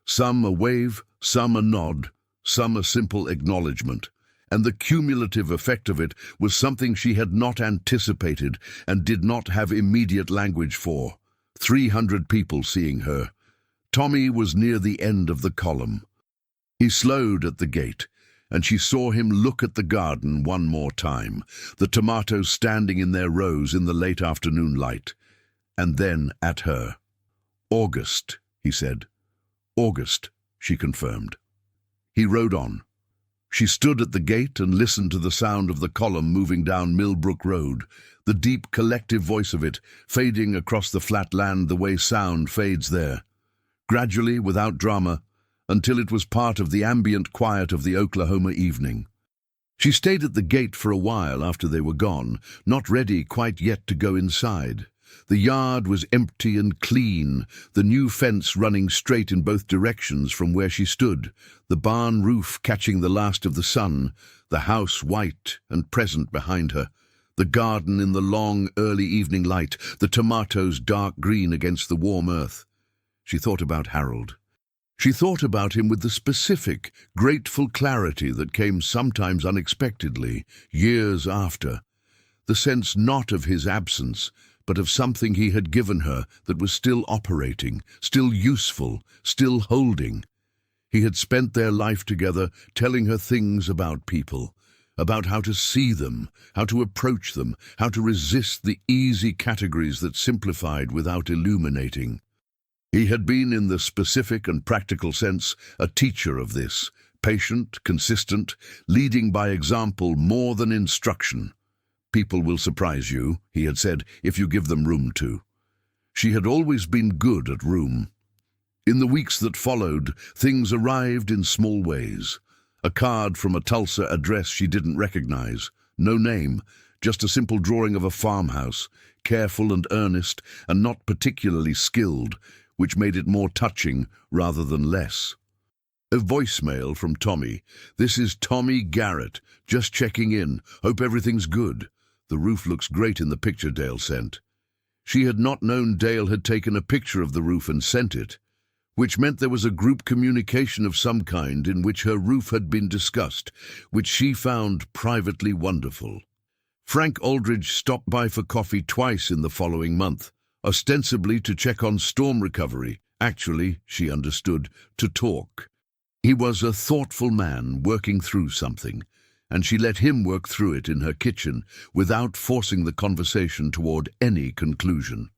Some a wave, some a nod, some a simple acknowledgement, and the cumulative effect of it was something she had not anticipated and did not have immediate language for. 300 people seeing her. Tommy was near the end of the column. He slowed at the gate, and she saw him look at the garden one more time, the tomatoes standing in their rows in the late afternoon light, and then at her. August, he said. August, she confirmed. He rode on. She stood at the gate and listened to the sound of the column moving down Millbrook Road, the deep collective voice of it fading across the flat land the way sound fades there. Gradually, without drama, until it was part of the ambient quiet of the Oklahoma evening. She stayed at the gate for a while after they were gone, not ready quite yet to go inside. The yard was empty and clean, the new fence running straight in both directions from where she stood, the barn roof catching the last of the sun, the house white and present behind her, the garden in the long, early evening light, the tomatoes dark green against the warm earth. She thought about Harold. She thought about him with the specific, grateful clarity that came sometimes unexpectedly, years after. The sense not of his absence, but of something he had given her that was still operating, still useful, still holding. He had spent their life together telling her things about people, about how to see them, how to approach them, how to resist the easy categories that simplified without illuminating. He had been, in the specific and practical sense, a teacher of this, patient, consistent, leading by example more than instruction. People will surprise you, he had said, if you give them room to. She had always been good at room. In the weeks that followed, things arrived in small ways. A card from a Tulsa address she didn't recognize, no name, just a simple drawing of a farmhouse, careful and earnest and not particularly skilled, which made it more touching rather than less. A voicemail from Tommy. This is Tommy Garrett, just checking in. Hope everything's good. The roof looks great in the picture Dale sent. She had not known Dale had taken a picture of the roof and sent it, which meant there was a group communication of some kind in which her roof had been discussed, which she found privately wonderful. Frank Aldridge stopped by for coffee twice in the following month, ostensibly to check on storm recovery, actually, she understood, to talk. He was a thoughtful man working through something, and she let him work through it in her kitchen without forcing the conversation toward any conclusion.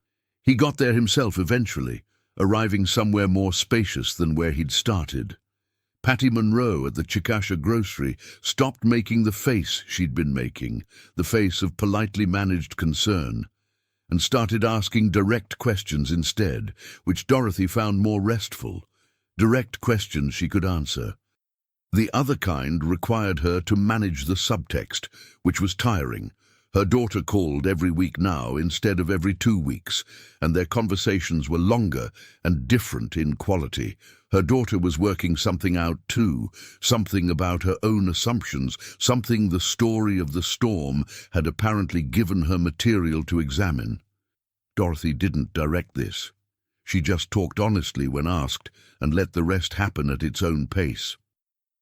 He got there himself eventually, arriving somewhere more spacious than where he'd started. Patty Monroe at the Chickasha grocery stopped making the face she'd been making, the face of politely managed concern, and started asking direct questions instead, which Dorothy found more restful. Direct questions she could answer. The other kind required her to manage the subtext, which was tiring. Her daughter called every week now instead of every 2 weeks, and their conversations were longer and different in quality. Her daughter was working something out too, something about her own assumptions, something the story of the storm had apparently given her material to examine. Dorothy didn't direct this. She just talked honestly when asked and let the rest happen at its own pace.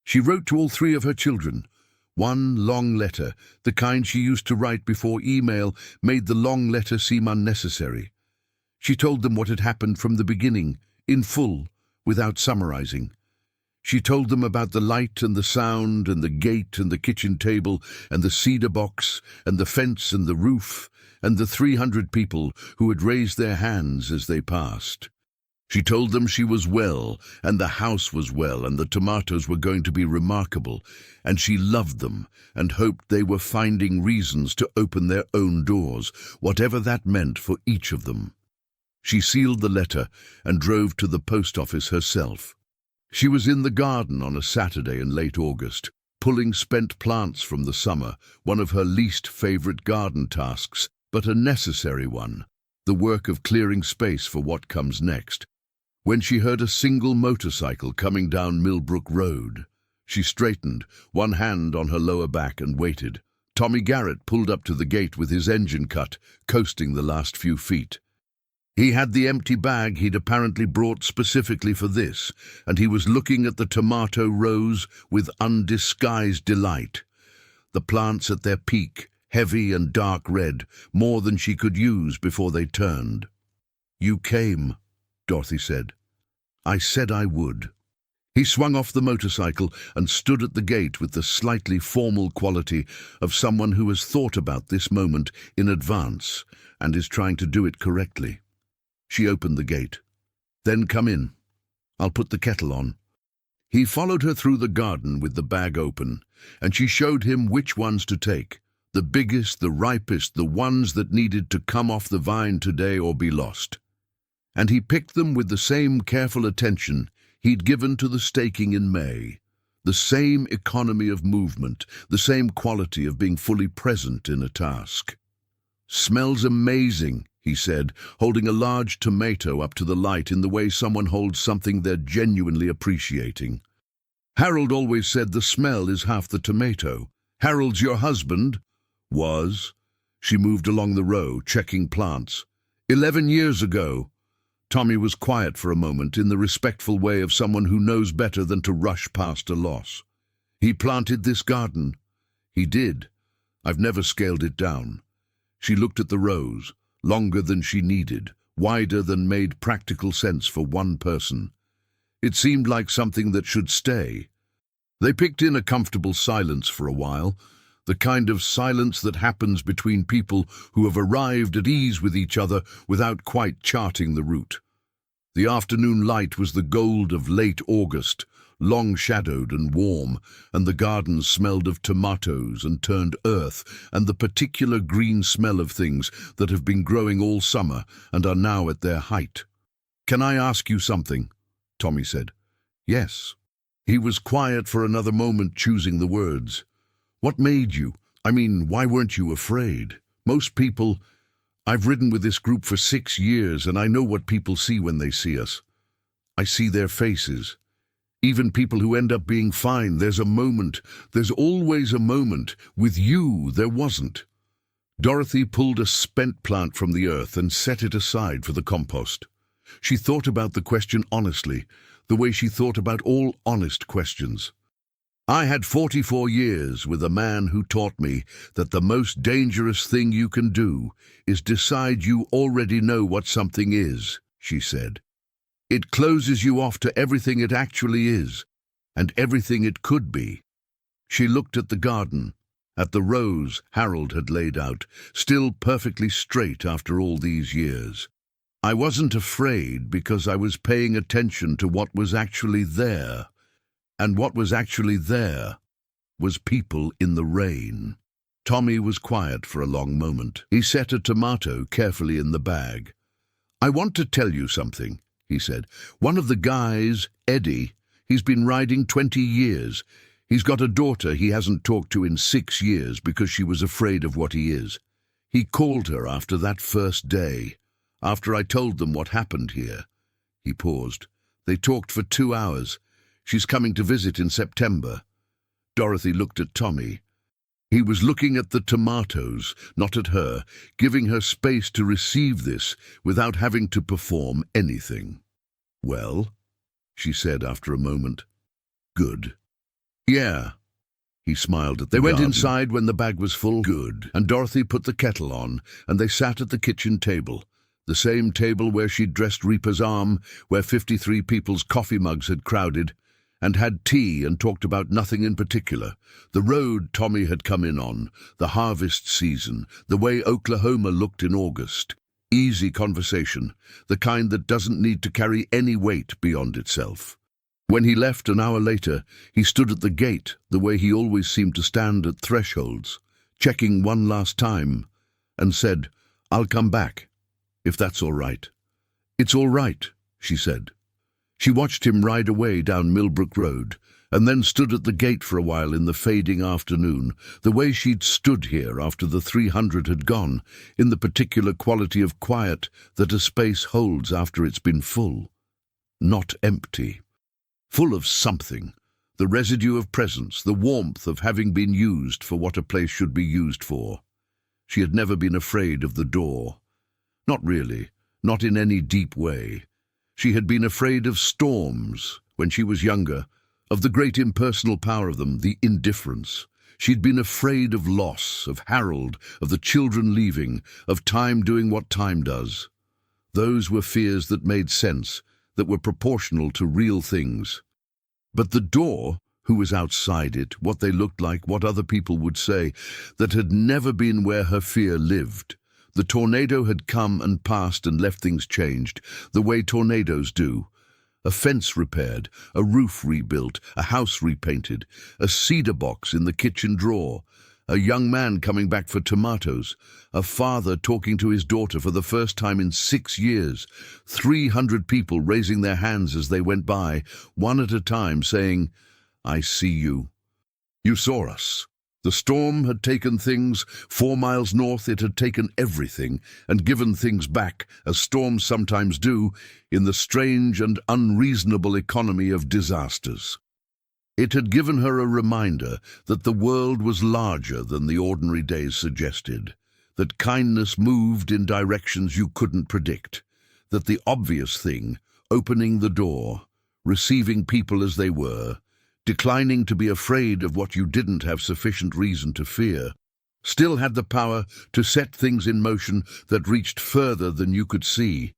She wrote to all 3 of her children. One long letter, the kind she used to write before email made the long letter seem unnecessary. She told them what had happened from the beginning, in full, without summarizing. She told them about the light and the sound and the gate and the kitchen table and the cedar box and the fence and the roof and the 300 people who had raised their hands as they passed. She told them she was well, and the house was well, and the tomatoes were going to be remarkable, and she loved them, and hoped they were finding reasons to open their own doors, whatever that meant for each of them. She sealed the letter and drove to the post office herself. She was in the garden on a Saturday in late August, pulling spent plants from the summer, one of her least favorite garden tasks, but a necessary one, the work of clearing space for what comes next. When she heard a single motorcycle coming down Millbrook Road, she straightened, one hand on her lower back, and waited. Tommy Garrett pulled up to the gate with his engine cut, coasting the last few feet. He had the empty bag he'd apparently brought specifically for this, and he was looking at the tomato rows with undisguised delight. The plants at their peak, heavy and dark red, more than she could use before they turned. "You came," Dorothy said. "I said I would." He swung off the motorcycle and stood at the gate with the slightly formal quality of someone who has thought about this moment in advance and is trying to do it correctly. She opened the gate. "Then come in. I'll put the kettle on." He followed her through the garden with the bag open, and she showed him which ones to take. The biggest, the ripest, the ones that needed to come off the vine today or be lost. And he picked them with the same careful attention he'd given to the staking in May, the same economy of movement, the same quality of being fully present in a task. "Smells amazing," he said, holding a large tomato up to the light in the way someone holds something they're genuinely appreciating. "Harold always said the smell is half the tomato. Harold's your husband?" "Was." She moved along the row, checking plants. 11 years ago." Tommy was quiet for a moment in the respectful way of someone who knows better than to rush past a loss. "He planted this garden." "He did. I've never scaled it down." She looked at the rows, longer than she needed, wider than made practical sense for one person. It seemed like something that should stay. They picked in a comfortable silence for a while, the kind of silence that happens between people who have arrived at ease with each other without quite charting the route. The afternoon light was the gold of late August, long-shadowed and warm, and the garden smelled of tomatoes and turned earth and the particular green smell of things that have been growing all summer and are now at their height. "Can I ask you something?" Tommy said. "Yes." He was quiet for another moment, choosing the words. "What made you? I mean, why weren't you afraid? Most people... I've ridden with this group for 6 years, and I know what people see when they see us. I see their faces. Even people who end up being fine, there's a moment. There's always a moment. With you, there wasn't." Dorothy pulled a spent plant from the earth and set it aside for the compost. She thought about the question honestly, the way she thought about all honest questions. "I had 44 years with a man who taught me that the most dangerous thing you can do is decide you already know what something is," she said. "It closes you off to everything it actually is, and everything it could be." She looked at the garden, at the rows Harold had laid out, still perfectly straight after all these years. I wasn't afraid because I was paying attention to what was actually there. And what was actually there was people in the rain. Tommy was quiet for a long moment. He set a tomato carefully in the bag. "I want to tell you something," he said. "One of the guys, Eddie, he's been riding 20 years. He's got a daughter he hasn't talked to in 6 years because she was afraid of what he is. He called her after that first day, after I told them what happened here." He paused. "They talked for 2 hours. She's coming to visit in September." Dorothy looked at Tommy. He was looking at the tomatoes, not at her, giving her space to receive this without having to perform anything. "Well?" she said after a moment. "Good." "Yeah." He smiled at the garden. They went inside when the bag was full. "Good." And Dorothy put the kettle on, and they sat at the kitchen table, the same table where she'd dressed Reaper's arm, where 53 people's coffee mugs had crowded, and had tea and talked about nothing in particular. The road Tommy had come in on, the harvest season, the way Oklahoma looked in August. Easy conversation, the kind that doesn't need to carry any weight beyond itself. When he left an hour later, he stood at the gate the way he always seemed to stand at thresholds, checking one last time, and said, "I'll come back, if that's all right." "It's all right," she said. She watched him ride away down Millbrook Road, and then stood at the gate for a while in the fading afternoon, the way she'd stood here after the 300 had gone, in the particular quality of quiet that a space holds after it's been full. Not empty. Full of something, the residue of presence, the warmth of having been used for what a place should be used for. She had never been afraid of the door. Not really, not in any deep way. She had been afraid of storms when she was younger, of the great impersonal power of them, the indifference. She'd been afraid of loss, of Harold, of the children leaving, of time doing what time does. Those were fears that made sense, that were proportional to real things. But the door, who was outside it, what they looked like, what other people would say, that had never been where her fear lived. The tornado had come and passed and left things changed, the way tornadoes do. A fence repaired, a roof rebuilt, a house repainted, a cedar box in the kitchen drawer, a young man coming back for tomatoes, a father talking to his daughter for the first time in 6 years, 300 people raising their hands as they went by, one at a time, saying, "I see you. You saw us." The storm had taken things. 4 miles north it had taken everything and given things back, as storms sometimes do, in the strange and unreasonable economy of disasters. It had given her a reminder that the world was larger than the ordinary days suggested, that kindness moved in directions you couldn't predict, that the obvious thing, opening the door, receiving people as they were, declining to be afraid of what you didn't have sufficient reason to fear, still had the power to set things in motion that reached further than you could see.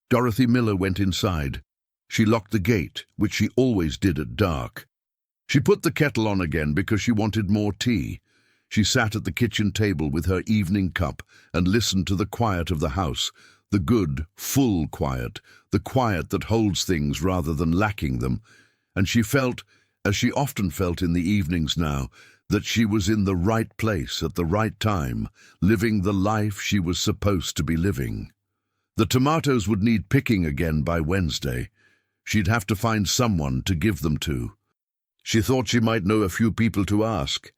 Dorothy Miller went inside. She locked the gate, which she always did at dark. She put the kettle on again because she wanted more tea. She sat at the kitchen table with her evening cup and listened to the quiet of the house, the good, full quiet, the quiet that holds things rather than lacking them, and she felt, as she often felt in the evenings now, that she was in the right place at the right time, living the life she was supposed to be living. The tomatoes would need picking again by Wednesday. She'd have to find someone to give them to. She thought she might know a few people to ask.